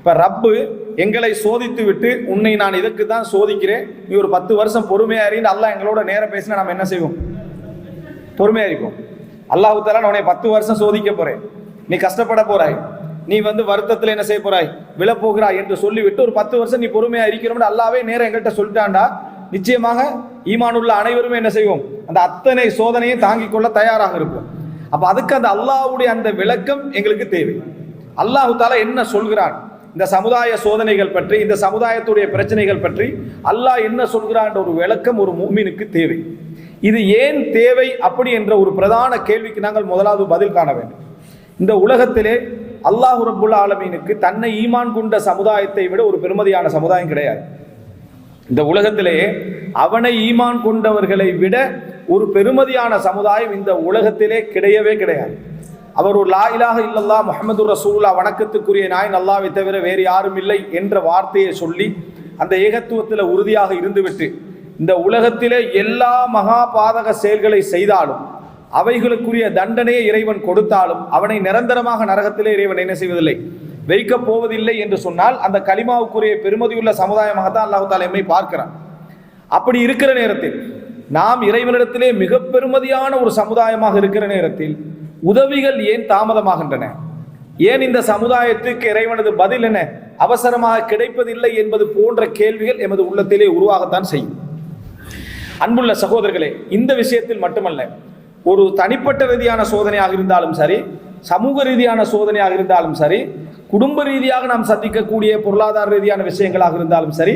இப்ப ரப்பு எங்களை சோதித்து விட்டு உன்னை நான் இதற்கு தான் சோதிக்கிறேன், நீ ஒரு 10 வருஷம் பொறுமையா இருந்து அல்லாஹ் எங்களோட நேரம் பேசினா நம்ம என்ன செய்வோம்? பொறுமையா இருப்போம். அல்லாஹ் தஆலா உன்னை 10 வருஷம் சோதிக்க போறேன், நீ கஷ்டப்பட போறாய், நீ வருத்தத்தில் என்ன செய்ய போறாய், விழப்போகிறாய் என்று சொல்லிவிட்டு ஒரு 10 வருஷம் நீ பொறுமையா இருக்கிறோம் அல்லாவே நேரம் எங்கள்கிட்ட சொல்லிட்டாண்டா, நிச்சயமாக ஈமானுள்ள அனைவருமே என்ன செய்வோம்? அந்த அத்தனை சோதனையை தாங்கிக் கொள்ள தயாராக இருப்போம். அப்ப அதுக்கு அந்த அல்லாஹ்வுடைய அந்த விளக்கம் எங்களுக்கு தேவை. அல்லாஹ் தஆலா என்ன சொல்கிறான் இந்த சமுதாய சோதனைகள் பற்றி, இந்த சமுதாயத்துடைய பிரச்சனைகள் பற்றி அல்லாஹ் என்ன சொல்கிறான் ஒரு விளக்கம் ஒரு முஃமினுக்கு தேவை. இது ஏன் தேவை அப்படி என்ற ஒரு பிரதான கேள்விக்கு நாங்கள் முதலாவது பதில் காண வேண்டும். இந்த உலகத்திலே அல்லாஹ் ரப்புல் ஆலமீனுக்கு தன்னை ஈமான் கொண்ட சமுதாயத்தை விட ஒரு பெருமதியான சமுதாயம் கிடையாது. இந்த உலகத்திலே அவனை ஈமான் கொண்டவர்களை விட ஒரு பெருமதியான சமுதாயம் இந்த உலகத்திலே கிடையவே கிடையாது. அவர் ஒரு லா இலாஹ இல்லல்லாஹ் முஹம்மது ரசூலுல்லாஹ் வணக்கத்துக்குரிய நாயன் அல்லாஹ்வை தவிர வேறு யாரும் இல்லை என்ற வார்த்தையை சொல்லி அந்த ஏகத்துவத்தில் உறுதியாக இருந்துவிட்டு இந்த உலகத்திலே எல்லா மகா பாதக செயல்களை செய்தாலும் அவைகளுக்குரிய தண்டனையை இறைவன் கொடுத்தாலும் அவனை நிரந்தரமாக நரகத்திலே இறைவன் என்ன செய்வதில்லை, வைக்கப் போவதில்லை என்று சொன்னால் அந்த கலிமாவுக்குரிய பெருமதியுள்ள சமுதாயமாகத்தான் அல்லாஹ் தஆலா எம்மை பார்க்கிறான். அப்படி இருக்கிற நேரத்தில் நாம் இறைவனிடத்திலே மிக பெருமதியான ஒரு சமுதாயமாக இருக்கிற நேரத்தில் உதவிகள் ஏன் தாமதமாகின்றன? ஏன் இந்த சமுதாயத்துக்கு இறைவனது பதில் என்ன அவசரமாக கிடைப்பதில்லை என்பது போன்ற கேள்விகள் எமது உள்ளத்திலே உருவாகத்தான் செய்யும். அன்புள்ள சகோதரர்களே, இந்த விஷயத்தில் மட்டுமல்ல, ஒரு தனிப்பட்ட ரீதியான சோதனையாக இருந்தாலும் சரி, சமூக ரீதியான சோதனையாக இருந்தாலும் சரி, குடும்ப ரீதியாக நாம் சந்திக்கக்கூடிய பொருளாதார ரீதியான விஷயங்களாக இருந்தாலும் சரி,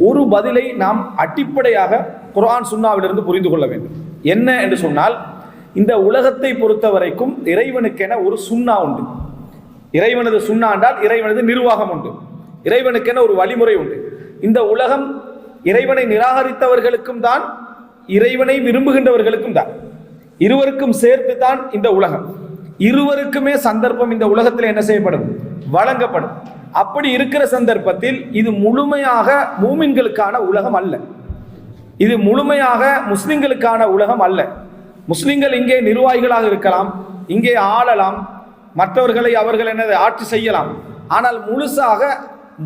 ஒரு பதிலை நாம் அடிப்படையாக குர்ஆன் சுன்னாவிலிருந்து புரிந்து கொள்ள வேண்டும். என்ன என்று சொன்னால், இந்த உலகத்தை பொறுத்த வரைக்கும் இறைவனுக்கென ஒரு சுன்னா உண்டு. இறைவனது சுன்னா என்றால் இறைவனது நிர்வாகம் உண்டு, இறைவனுக்கென ஒரு வழிமுறை உண்டு. இந்த உலகம் இறைவனை நிராகரித்தவர்களுக்கும் தான், இறைவனை விரும்புகின்றவர்களுக்கும் தான், இருவருக்கும் சேர்த்து தான் இந்த உலகம். இருவருக்குமே சந்தர்ப்பம் இந்த உலகத்தில் என்ன செய்யப்படும், வழங்கப்படும். அப்படி இருக்கிற சந்தர்ப்பத்தில் இது முழுமையாக மூமின்களுக்கான உலகம் அல்ல, இது முழுமையாக முஸ்லிம்களுக்கான உலகம் அல்ல. முஸ்லிம்கள் இங்கே நிர்வாகிகளாக இருக்கலாம், இங்கே ஆளலாம், மற்றவர்களை அவர்கள் என்னது ஆட்சி செய்யலாம். ஆனால்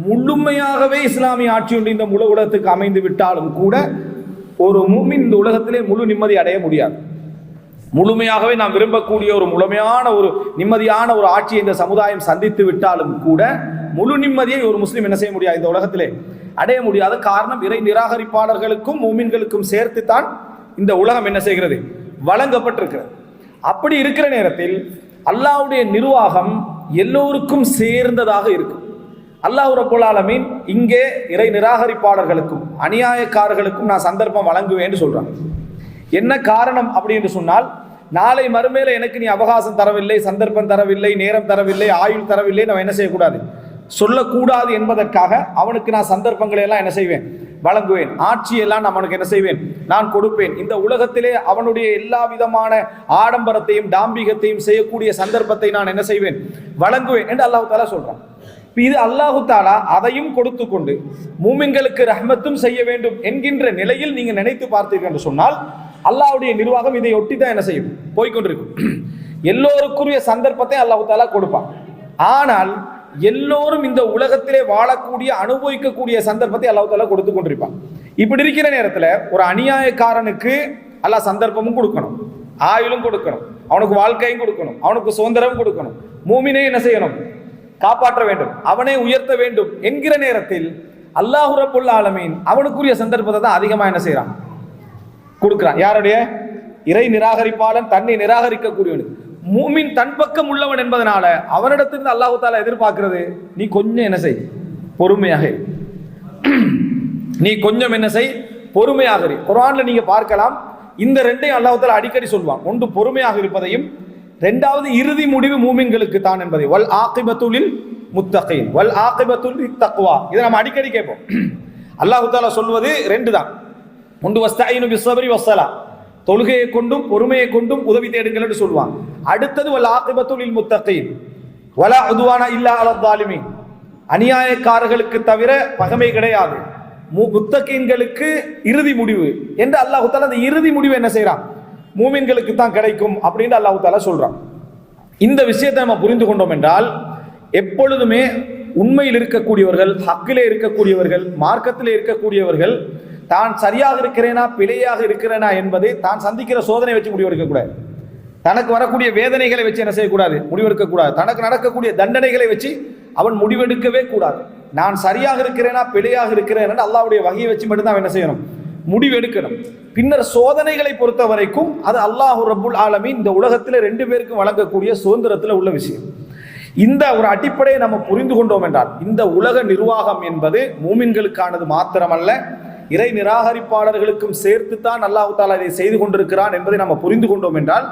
முழுமையாகவே இஸ்லாமிய ஆட்சி ஒன்று இந்த முழு உலகத்துக்கு அமைந்து விட்டாலும் கூட ஒரு மூமின் இந்த உலகத்திலே முழு நிம்மதி அடைய முடியாது. முழுமையாகவே நாம் விரும்பக்கூடிய ஒரு முழுமையான ஒரு நிம்மதியான ஒரு ஆட்சியை இந்த சமுதாயம் சந்தித்து விட்டாலும் கூட முழு நிம்மதியை ஒரு முஸ்லீம் என்ன செய்ய முடியாது, இந்த உலகத்திலே அடைய முடியாத காரணம் இறை நிராகரிப்பாளர்களுக்கும் மூமின்களுக்கும் சேர்த்து தான் இந்த உலகம் என்ன செய்கிறது, வழங்கப்பட்டிருக்கிறது. அப்படி இருக்கிற நேரத்தில் அல்லாஹ்வுடைய நிர்வாகம் எல்லோருக்கும் சேர்ந்ததாக இருக்கும். அல்லாஹ் ரப்புல் ஆலமீன் இங்கே இறை நிராகரிப்பாளர்களுக்கும் அநியாயக்காரர்களுக்கும் நான் சந்தர்ப்பம் வழங்குவேன் என்று சொல்றாங்க. என்ன காரணம் அப்படி என்று சொன்னால், நாளை மறுமையில எனக்கு நீ அவகாசம் தரவில்லை, சந்தர்ப்பம் தரவில்லை, நேரம் தரவில்லை, ஆயுள் தரவில்லை, நம்ம என்ன செய்யக்கூடாது, சொல்லக்கூடாது என்பதற்காக அவனுக்கு நான் சந்தர்ப்பங்களை எல்லாம் என்ன செய்வேன், வழங்குவேன். ஆட்சியெல்லாம் நான் அவனுக்கு என்ன செய்வேன், நான் கொடுப்பேன். இந்த உலகத்திலே அவனுடைய எல்லா விதமான ஆடம்பரத்தையும் டாம்பிகத்தையும் செய்யக்கூடிய சந்தர்ப்பத்தை நான் என்ன செய்வேன், வழங்குவேன் என்று அல்லாஹ் தஆலா சொல்றான். இது அல்லாஹு தஆலா அதையும் கொடுத்து கொண்டு மூமின்களுக்கு ரஹ்மத்தும் செய்ய வேண்டும் என்கின்ற நிலையில் நீங்க நினைத்து பார்த்தீர்கள் என்று சொன்னால் அல்லாஹ்வுடைய நிர்வாகம் இதை ஒட்டி தான் என்ன செய்யும், போய்கொண்டிருக்கும். எல்லோருக்குரிய சந்தர்ப்பத்தை அல்லாஹு தஆலா கொடுப்பான். ஆனால் எல்லோரும் இந்த உலகத்திலே வாழக்கூடிய அனுபவிக்கக்கூடிய சந்தர்ப்பத்தை அல்லாஹ் தஆலா கொடுத்து கொண்டிருப்பான். இப்படி இருக்கிற நேரத்தில் ஒரு அநியாயக்காரனுக்கு அல்லாஹ் சந்தர்ப்பமும் கொடுக்கணும், ஆயுளும் கொடுக்கணும், அவனுக்கு வாழ்க்கையும் கொடுக்கணும், அவனுக்கு சுதந்திரமும் கொடுக்கணும். மூமினே என்ன செய்யணும், காப்பாற்ற வேண்டும், அவனை உயர்த்த வேண்டும் என்கிற நேரத்தில் அல்லாஹ் ரப்புல் ஆலமீன் அவனுக்குரிய சந்தர்ப்பத்தை தான் அதிகமாக என்ன செய்யறான், கொடுக்கிறான். யாருடைய, இறை நிராகரிப்பாளன், தன்னை நிராகரிக்கக்கூடியவனுக்கு. மூமின் தன் பக்கம் உள்ளவன் என்பதனால அவனிடத்திலிருந்து அல்லாஹ் தஆலா எதிர்பார்க்கிறது, நீ கொஞ்சம் என்ன செய், பொறுமையாக, நீ கொஞ்சம் என்ன செய், பொறுமையாக. குர்ஆன்ல நீங்க பார்க்கலாம், இந்த ரெண்டையும் அல்லாஹ் தஆலா அடிக்கடி சொல்வான். ஒன்று பொறுமையாக இருப்பதையும், இரண்டாவது இறுதி முடிவு மூமின்களுக்கு தான் என்பதை. வல் ஆகிபத்துலில் முத்தகீன் வல் ஆகிபத்துலித் தக்வா, இதை நம்ம அடிக்கடி கேட்போம். அல்லாஹ் தஆலா சொல்வது ரெண்டு தான். ஒன்று வஸ்தஈனு பிஸ்ஸப்ரி வஸ்ஸலா, தொழுகையை கொண்டும் பொறுமையை கொண்டும் உதவி தேடுங்கள் என்று சொல்வான். அடுத்தது வல் ஆகிபத்துலில் முத்தகீன் வலா உதுவானா இல்லா அலல் ஸாலிமீன், அநியாயக்காரர்களுக்கு தவிர பகமை கிடையாது, முத்தகீன்களுக்கு இறுதி முடிவு என்று அல்லாஹ் தஆலா அந்த இறுதி முடிவு என்ன செய்றான், மூமின்களுக்கு தான் கிடைக்கும் அப்படின்னு அல்லாஹ் தஆலா சொல்றான். இந்த விஷயத்தை நம்ம புரிந்து கொண்டோம் என்றால் எப்பொழுதுமே உண்மையில் இருக்கக்கூடியவர்கள், ஹக்கிலே இருக்கக்கூடியவர்கள், மார்க்கத்திலே இருக்கக்கூடியவர்கள் தான் சரியாக இருக்கிறேனா பிழையாக இருக்கிறேனா என்பதை தான் சந்திக்கிற சோதனை வச்சு முடிவெடுக்கக்கூடாது. தனக்கு வரக்கூடிய வேதனைகளை வச்சு என்ன செய்யக்கூடாது, முடிவெடுக்கக்கூடாது. தனக்கு நடக்கக்கூடிய தண்டனைகளை வச்சு அவன் முடிவெடுக்கவே கூடாது. நான் சரியாக இருக்கிறேனா பிழையாக இருக்கிறேன் அல்லாஹ்வுடைய வகையை வச்சு மட்டும்தான் என்ன செய்யணும், முடிவெடுக்கணும். பின்னர் சோதனைகளை பொறுத்த வரைக்கும் அது அல்லாஹ் ரப்புல் ஆலமீன் இந்த உலகத்தில் 2 பேருக்கும் வழங்கக்கூடிய சுதந்திரத்தில் உள்ள விஷயம். இந்த ஒரு அடிப்படையை நம்ம புரிந்து கொண்டோம் என்றால் இந்த உலக நிர்வாகம் என்பது மூமின்களுக்கானது மாத்திரமல்ல, இறை நிராகரிப்பாளர்களுக்கும் சேர்த்துத்தான் அல்லாஹ் தஆலா இதை செய்து கொண்டிருக்கிறான் என்பதை நம்ம புரிந்து கொண்டோம் என்றால்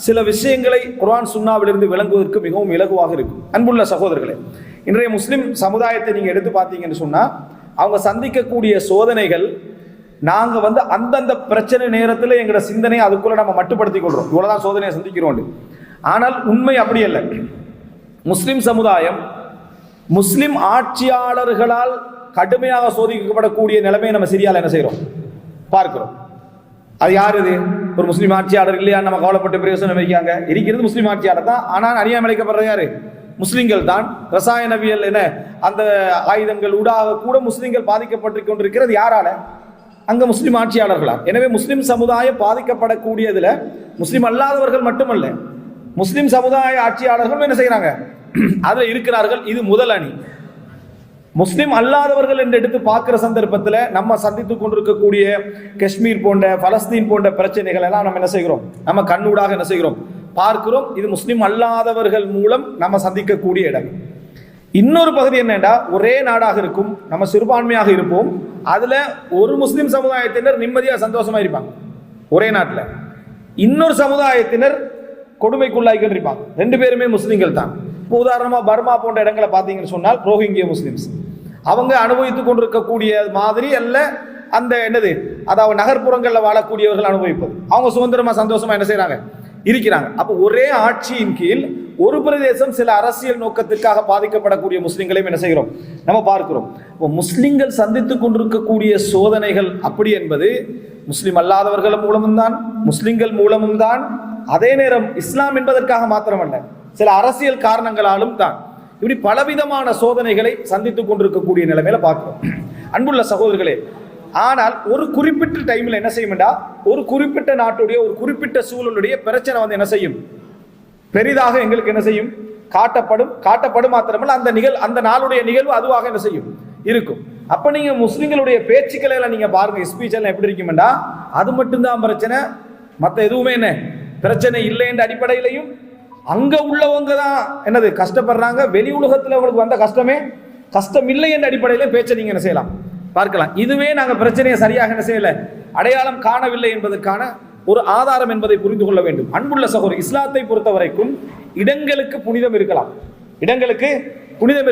சில விஷயங்களை குர்ஆன் சுன்னாவிலிருந்து விளங்குவதற்கு மிகவும் இலகுவாக இருக்கும். அன்புள்ள சகோதரர்களே, இன்றைய முஸ்லிம் சமுதாயத்தை நீங்க எடுத்து பார்த்தீங்கன்னு சொன்னா அவங்க சந்திக்கக்கூடிய சோதனைகள், நாங்க அந்தந்த பிரச்சனை நேரத்தில் எங்களோட சிந்தனையை அதுக்குள்ள நம்ம மட்டுப்படுத்திக் கொள்றோம், இவ்வளவுதான் சோதனையை சந்திக்கிறோம். ஆனால் உண்மை அப்படி அல்ல. முஸ்லிம் சமுதாயம் முஸ்லிம் ஆட்சியாளர்களால் கடுமையாக சோதிக்கப்படக்கூடிய நிலைமையை நம்ம சிரியால என்ன செய்யறோம், பார்க்கிறோம். அது யாரு? இது ஒரு முஸ்லீம் ஆட்சியாளர் இல்லையா நம்ம கவலைப்பட்டு பிரயோசனம் வைக்காங்க. இருக்கிறது முஸ்லீம் ஆட்சியாளர் தான், ஆனால் அநியாயம் இழைக்கப்படுறது யாரு? முஸ்லிம்கள் தான். ரசாயனவியல் என அந்த ஆயுதங்கள் ஊடாக கூட முஸ்லிம்கள் பாதிக்கப்பட்டு கொண்டிருக்கிறது யாரால? அங்க முஸ்லிம் ஆட்சியாளர்களா. எனவே முஸ்லிம் சமுதாயம் பாதிக்கப்படக்கூடியதுல முஸ்லிம் அல்லாதவர்கள் மட்டுமல்ல, முஸ்லிம் சமுதாய ஆட்சியாளர்கள் என்ன செய்யறாங்க, அதுல இருக்கிறார்கள். இது முதல் அணி. முஸ்லிம் அல்லாதவர்கள் என்று எடுத்து பார்க்கிற சந்தர்ப்பத்தில் நம்ம சந்தித்துக் கொண்டிருக்கக்கூடிய காஷ்மீர் போன்ற பலஸ்தீன் போன்ற பிரச்சனைகள் எல்லாம் நம்ம என்ன செய்கிறோம், நம்ம கண்ணூடாக என்ன செய்கிறோம், பார்க்கிறோம். இது முஸ்லிம் அல்லாதவர்கள் மூலம் நம்ம சந்திக்கக்கூடிய இடம். இன்னொரு பகுதி என்னன்னா, ஒரே நாடாக இருக்கும், நம்ம சிறுபான்மையாக இருப்போம், அதுல ஒரு முஸ்லிம் சமுதாயத்தினர் நிம்மதியா சந்தோஷமா இருப்பாங்க ஒரே நாட்டில், இன்னொரு சமுதாயத்தினர் கொடுமைக்குள்ளாய்கள் இருப்பாங்க. 2 பேருமே முஸ்லிம்கள் தான். இப்போ உதாரணமா பர்மா போன்ற இடங்களை பார்த்தீங்கன்னு சொன்னால் ரோஹிங்கிய முஸ்லிம்ஸ் அவங்க அனுபவித்துக் கொண்டிருக்கக்கூடிய மாதிரி அல்ல அந்த என்னது, அதாவது நகர்ப்புறங்களில் வாழக்கூடியவர்கள் அனுபவிப்பது. அவங்க சுதந்திரமா சந்தோஷமா என்ன செய்யறாங்க, இருக்கிறாங்க. அப்போ ஒரே ஆட்சியின் கீழ் ஒரு பிரதேசம் சில அரசியல் நோக்கத்திற்காக பாதிக்கப்படக்கூடிய முஸ்லிம்களையும் என்ன செய்கிறோம், நம்ம பார்க்கிறோம். முஸ்லிம்கள் சந்தித்துக் கொண்டிருக்கக்கூடிய சோதனைகள் அப்படி என்பது முஸ்லிம் அல்லாதவர்கள் மூலமும் தான், முஸ்லிம்கள் மூலமும் தான். அதே நேரம் இஸ்லாம் என்பதற்காக மாத்திரமல்ல, சில அரசியல் காரணங்களாலும் தான். இப்படி பலவிதமான சோதனைகளை சந்தித்துக் கொண்டிருக்கக்கூடிய நிலைமையில பார்க்கிறோம். அன்புள்ள சகோதரர்களே, ஆனால் ஒரு குறிப்பிட்ட டைம்ல என்ன செய்யும்டா, ஒரு குறிப்பிட்ட நாட்டுடைய ஒரு குறிப்பிட்ட சூழலுடைய பிரச்சனை என்ன செய்யும், பெரிதாக எங்களுக்கு என்ன செய்யும், காட்டப்படும் மாத்திரமல்ல, அந்த நாளுடைய நிகழ்வு அதுவாக என்ன செய்யும், இருக்கும். அப்ப நீங்க முஸ்லிம்களுடைய பேச்சுக்களை எல்லாம் நீங்க பாருங்க, ஸ்பீச் எல்லாம் எப்படி இருக்குமெண்டா, அது மட்டும்தான் பிரச்சனை, மற்ற எதுவுமே என்ன பிரச்சனை இல்லை என்ற அடிப்படையிலையும் அங்க உள்ளவங்க தான் என்னது கஷ்டப்படுறாங்க, வெளி உலகத்தில் அவங்களுக்கு வந்த கஷ்டம் இல்லை என்ற அடிப்படையில பேச்சை நீங்க என்ன செய்யலாம், பார்க்கலாம். இதுவே நாங்க பிரச்சனையை சரியாக என்ன செய்யல, அடையாளம் காணவில்லை என்பதற்கான ஒரு ஆதாரம் என்பதை புரிந்து கொள்ள வேண்டும். அன்புள்ள சகோதரர், இஸ்லாத்தை பொறுத்த வரைக்கும் இடங்களுக்கு புனிதம்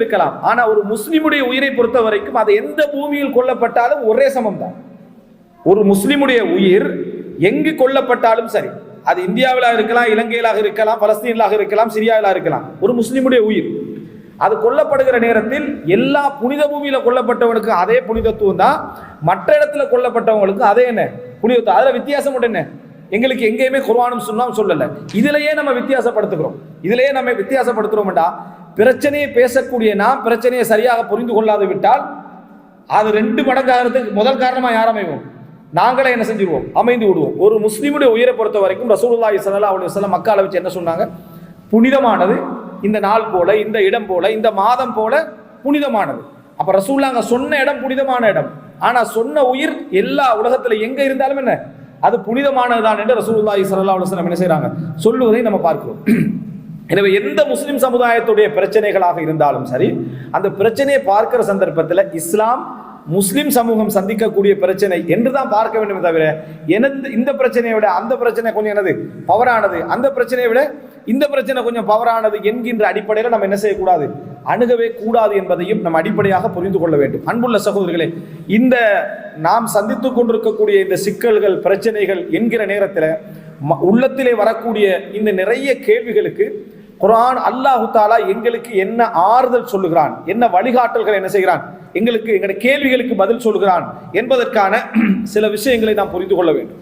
இருக்கலாம், ஆனா ஒரு முஸ்லிமுடைய உயிரை பொறுத்த வரைக்கும் அது எந்த பூமியில் கொல்லப்பட்டாலும் ஒரே சமம் தான். ஒரு முஸ்லிமுடைய உயிர் எங்கு கொல்லப்பட்டாலும் சரி, அது இந்தியாவிலாக இருக்கலாம், இலங்கையிலாக இருக்கலாம், பலஸ்தீனிலாக இருக்கலாம், சிரியாவிலாக இருக்கலாம், ஒரு முஸ்லிமுடைய உயிர் அது கொல்லப்படுகிற நேரத்தில் எல்லா புனித பூமியில கொல்லப்பட்டவனுக்கு அதே புனிதத்துவம் தான், மற்ற இடத்துல கொல்லப்பட்டவங்களுக்கு அதே என்ன புனிதத்துவம். அதுல வித்தியாசம் என்ன, எங்களுக்கு எங்கேயுமே குர்ஆனும் சுன்னாவும் சொல்லல. இதுலயே நம்ம வித்தியாசப்படுத்துறோம்டா, பிரச்சனையை பேசக்கூடிய நாம் பிரச்சனையை சரியாக புரிந்து கொள்ளாது விட்டால் அது 2 மடங்காகிறதுக்கு முதல் காரணமா யார் அமைவோம், நாங்களே என்ன செஞ்சிருவோம், அமைந்து விடுவோம். ஒரு முஸ்லிமுடைய உயிரை பொறுத்த வரைக்கும் ரசூலுல்லாஹி ஸல்லல்லாஹு அலைஹி வஸல்லம் மக்கால வச்சு என்ன சொன்னாங்க, புனிதமானது இந்த நாள் போல, இந்த இடம் போல, இந்த மாதம் போல புனிதமானது. அப்ப ரசூலுல்லாஹ் சொன்ன இடம் புனிதமான இடம், ஆனா சொன்ன உயிர் எல்லா உலகத்துல எங்க இருந்தாலும் என்ன அது புனிதமானதுதான் என்று ரசூலுல்லாஹி ஸல்லல்லாஹு அலைஹி வஸல்லம் என்ன செய்றாங்க, சொல்லுவதை நம்ம பார்க்கிறோம். எனவே எந்த முஸ்லிம் சமுதாயத்துடைய பிரச்சனைகளாக இருந்தாலும் சரி, அந்த பிரச்சனையை பார்க்கிற சந்தர்ப்பத்தில் இஸ்லாம் முஸ்லிம் சமூகம் சந்திக்கக்கூடிய பிரச்சனை என்றுதான் பார்க்க வேண்டும் தவிர, இந்த பிரச்சனையை விட அந்த பிரச்சனை கொஞ்சம் என்னது பவரானது, அந்த பிரச்சனையை விட இந்த பிரச்சனை கொஞ்சம் பவரானது என்கின்ற அடிப்படையில் நம்ம என்ன செய்யக்கூடாது, அணுகவே கூடாது என்பதையும் நம்ம அடிப்படையாக புரிந்து கொள்ள வேண்டும். அன்புள்ள சகோதரர்களே, இந்த நாம் சந்தித்துக் கொண்டிருக்கக்கூடிய இந்த சிக்கல்கள் பிரச்சனைகள் என்கிற நேரத்தில் உள்ளத்திலே வரக்கூடிய இந்த நிறைய கேள்விகளுக்கு குர்ஆன் அல்லாஹ் தஆலா எங்களுக்கு என்ன ஆறுதல் சொல்லுகிறான், என்ன வழிகாட்டல்கள் என்ன செய்கிறான், எங்களுடைய கேள்விகளுக்கு பதில் சொல்லுகிறான் என்பதற்கான சில விஷயங்களை நாம் புரிந்து கொள்ள வேண்டும்.